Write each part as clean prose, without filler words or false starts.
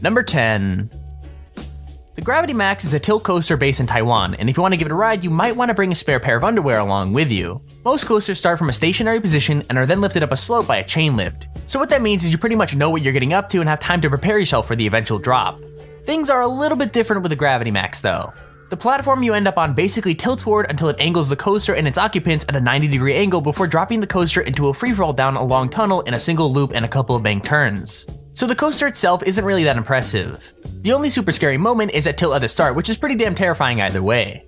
Number 10. The Gravity Max is a tilt coaster based in Taiwan, and if you want to give it a ride, you might want to bring a spare pair of underwear along with you. Most coasters start from a stationary position and are then lifted up a slope by a chain lift. So what that means is you pretty much know what you're getting up to and have time to prepare yourself for the eventual drop. Things are a little bit different with the Gravity Max though. The platform you end up on basically tilts forward until it angles the coaster and its occupants at a 90-degree angle before dropping the coaster into a freefall down a long tunnel in a single loop and a couple of bank turns. So the coaster itself isn't really that impressive. The only super scary moment is at tilt at the start, which is pretty damn terrifying either way.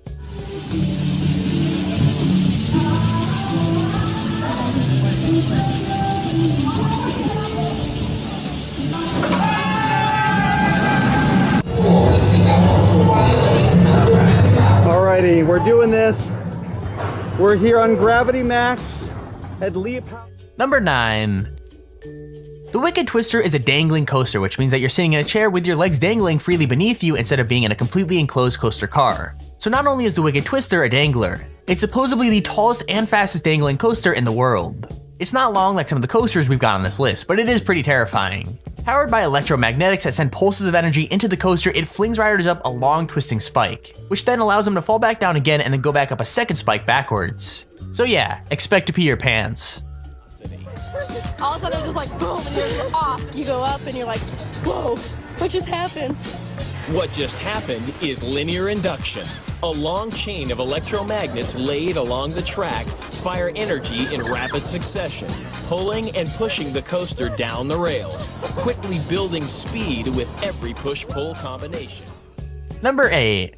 Alrighty, we're doing this. We're here on Gravity Max at Leap. Number 9. The Wicked Twister is a dangling coaster, which means that you're sitting in a chair with your legs dangling freely beneath you instead of being in a completely enclosed coaster car. So not only is the Wicked Twister a dangler, it's supposedly the tallest and fastest dangling coaster in the world. It's not long like some of the coasters we've got on this list, but it is pretty terrifying. Powered by electromagnetics that send pulses of energy into the coaster, it flings riders up a long twisting spike, which then allows them to fall back down again and then go back up a second spike backwards. So yeah, expect to pee your pants. All of a sudden it was just like boom and you're off. You go up and you're like, whoa, what just happened? What just happened is linear induction. A long chain of electromagnets laid along the track fire energy in rapid succession, pulling and pushing the coaster down the rails, quickly building speed with every push-pull combination. Number 8.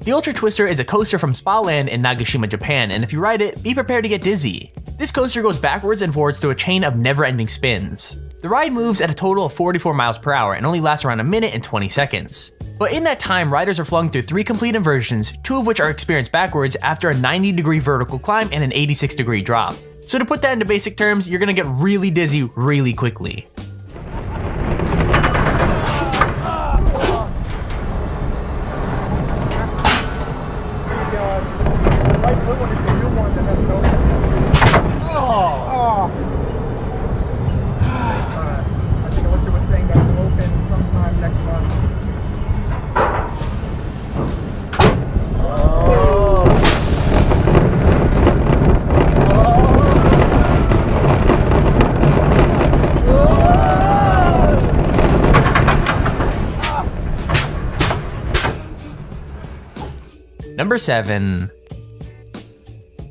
The Ultra Twister is a coaster from Spa Land in Nagashima, Japan, and if you ride it, be prepared to get dizzy. This coaster goes backwards and forwards through a chain of never-ending spins. The ride moves at a total of 44 miles per hour and only lasts around a minute and 20 seconds. But in that time, riders are flung through 3 complete inversions, 2 of which are experienced backwards after a 90-degree vertical climb and an 86-degree drop. So to put that into basic terms, you're gonna get really dizzy really quickly. Number 7.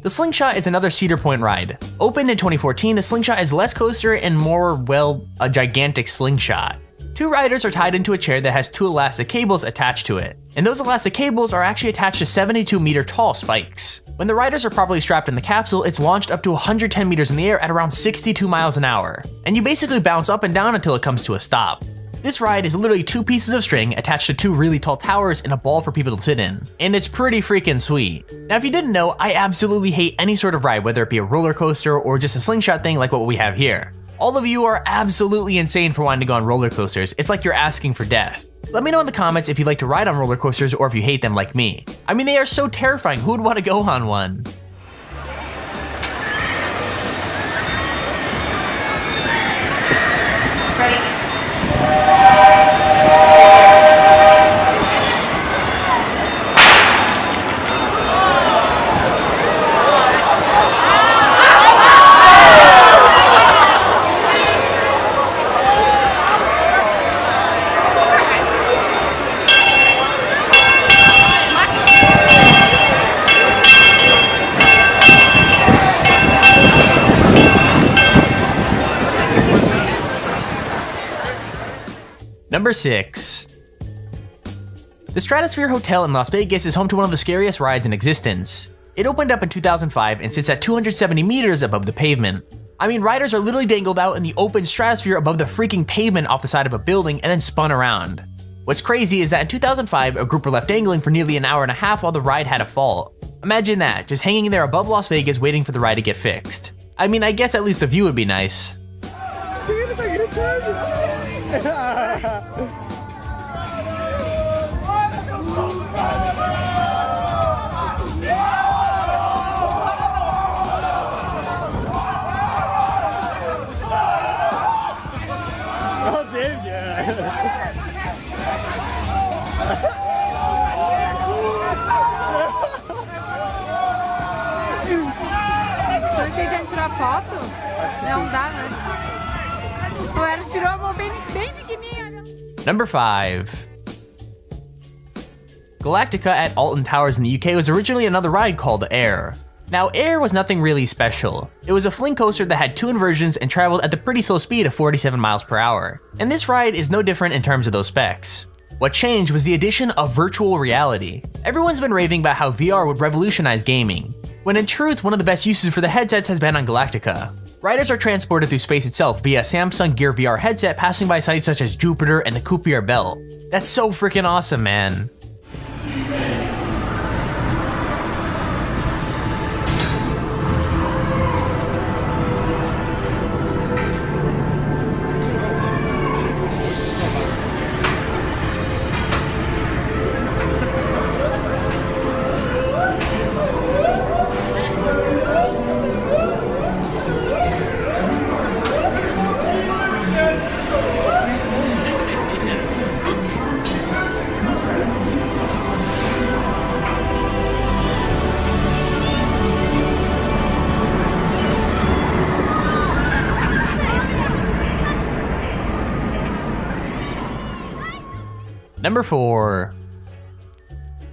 The Slingshot is another Cedar Point ride. Opened in 2014, the Slingshot is less coaster and more, well, a gigantic slingshot. 2 riders are tied into a chair that has 2 elastic cables attached to it, and those elastic cables are actually attached to 72-meter tall spikes. When the riders are properly strapped in the capsule, it's launched up to 110 meters in the air at around 62 miles an hour, and you basically bounce up and down until it comes to a stop. This ride is literally 2 pieces of string attached to 2 really tall towers and a ball for people to sit in, and it's pretty freaking sweet. Now if you didn't know, I absolutely hate any sort of ride, whether it be a roller coaster or just a slingshot thing like what we have here. All of you are absolutely insane for wanting to go on roller coasters. It's like you're asking for death. Let me know in the comments if you like to ride on roller coasters or if you hate them like me. I mean, they are so terrifying, who would want to go on one? Number 6. The Stratosphere Hotel in Las Vegas is home to one of the scariest rides in existence. It opened up in 2005 and sits at 270 meters above the pavement. I mean, riders are literally dangled out in the open stratosphere above the freaking pavement off the side of a building and then spun around. What's crazy is that in 2005, a group were left dangling for nearly an hour and a half while the ride had a fault. Imagine that, just hanging there above Las Vegas waiting for the ride to get fixed. I mean, I guess at least the view would be nice. Oh, did ya? Estou tentando tirar foto? Não dá, né? O Eros tirou a mão bem pequenininha. Number 5. Galactica at Alton Towers in the UK was originally another ride called Air. Now, Air was nothing really special. It was a fling coaster that had 2 inversions and traveled at the pretty slow speed of 47 miles per hour. And this ride is no different in terms of those specs. What changed was the addition of virtual reality. Everyone's been raving about how VR would revolutionize gaming, when in truth, one of the best uses for the headsets has been on Galactica. Riders are transported through space itself via Samsung Gear VR headset, passing by sites such as Jupiter and the Kuiper Belt. That's so freaking awesome, man. Number 4.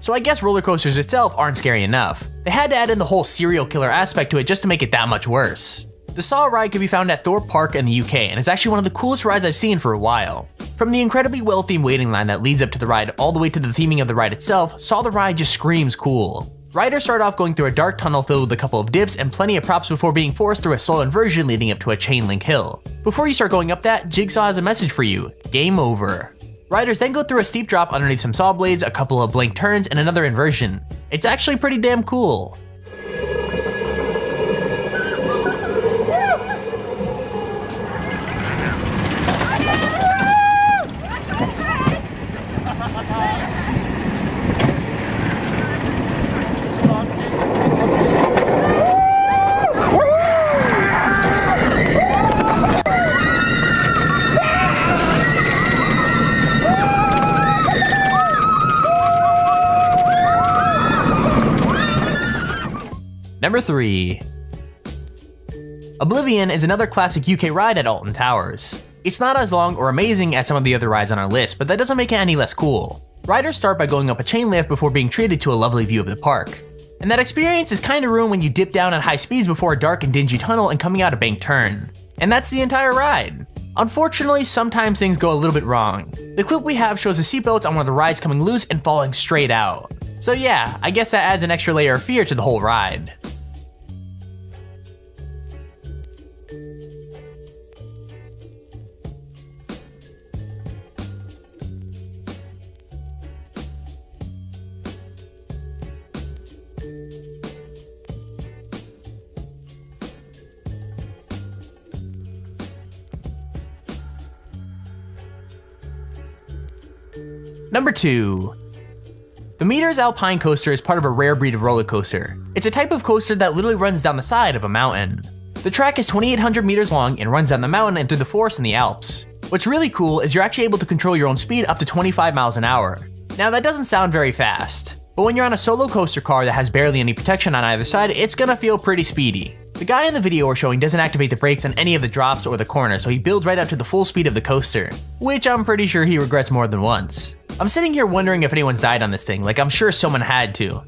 So I guess roller coasters itself aren't scary enough. They had to add in the whole serial killer aspect to it just to make it that much worse. The Saw ride can be found at Thorpe Park in the UK, and it's actually one of the coolest rides I've seen for a while. From the incredibly well-themed waiting line that leads up to the ride all the way to the theming of the ride itself, Saw the ride just screams cool. Riders start off going through a dark tunnel filled with a couple of dips and plenty of props before being forced through a slow inversion leading up to a chain link hill. Before you start going up that, Jigsaw has a message for you: game over. Riders then go through a steep drop underneath some saw blades, a couple of blank turns, and another inversion. It's actually pretty damn cool. Number 3. Oblivion is another classic UK ride at Alton Towers. It's not as long or amazing as some of the other rides on our list, but that doesn't make it any less cool. Riders start by going up a chain lift before being treated to a lovely view of the park. And that experience is kinda ruined when you dip down at high speeds before a dark and dingy tunnel and coming out a banked turn. And that's the entire ride. Unfortunately, sometimes things go a little bit wrong. The clip we have shows the seatbelts on one of the rides coming loose and falling straight out. So yeah, I guess that adds an extra layer of fear to the whole ride. Number 2. The Meters Alpine Coaster is part of a rare breed of roller coaster. It's a type of coaster that literally runs down the side of a mountain. The track is 2,800 meters long and runs down the mountain and through the forest in the Alps. What's really cool is you're actually able to control your own speed up to 25 miles an hour. Now that doesn't sound very fast, but when you're on a solo coaster car that has barely any protection on either side, it's gonna feel pretty speedy. The guy in the video we're showing doesn't activate the brakes on any of the drops or the corners, so he builds right up to the full speed of the coaster, which I'm pretty sure he regrets more than once. I'm sitting here wondering if anyone's died on this thing, like I'm sure someone had to.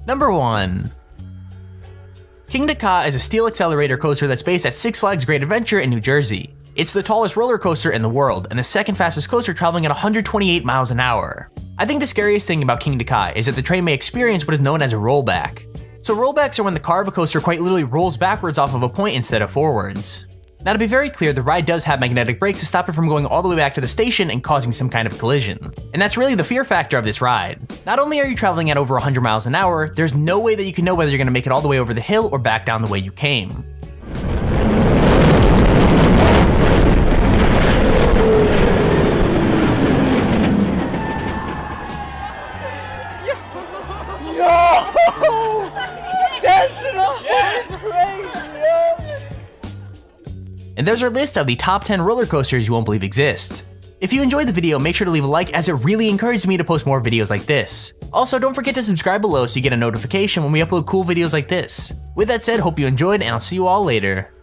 Number 1. Kingda Ka is a steel accelerator coaster that's based at Six Flags Great Adventure in New Jersey. It's the tallest roller coaster in the world and the second fastest coaster, traveling at 128 miles an hour. I think the scariest thing about Kingda Ka is that the train may experience what is known as a rollback. So rollbacks are when the car of a coaster quite literally rolls backwards off of a point instead of forwards. Now, to be very clear, the ride does have magnetic brakes to stop it from going all the way back to the station and causing some kind of collision. And that's really the fear factor of this ride. Not only are you traveling at over 100 miles an hour, there's no way that you can know whether you're going to make it all the way over the hill or back down the way you came. And there's our list of the top 10 roller coasters you won't believe exist. If you enjoyed the video, make sure to leave a like, as it really encourages me to post more videos like this. Also, don't forget to subscribe below so you get a notification when we upload cool videos like this. With that said, hope you enjoyed, and I'll see you all later.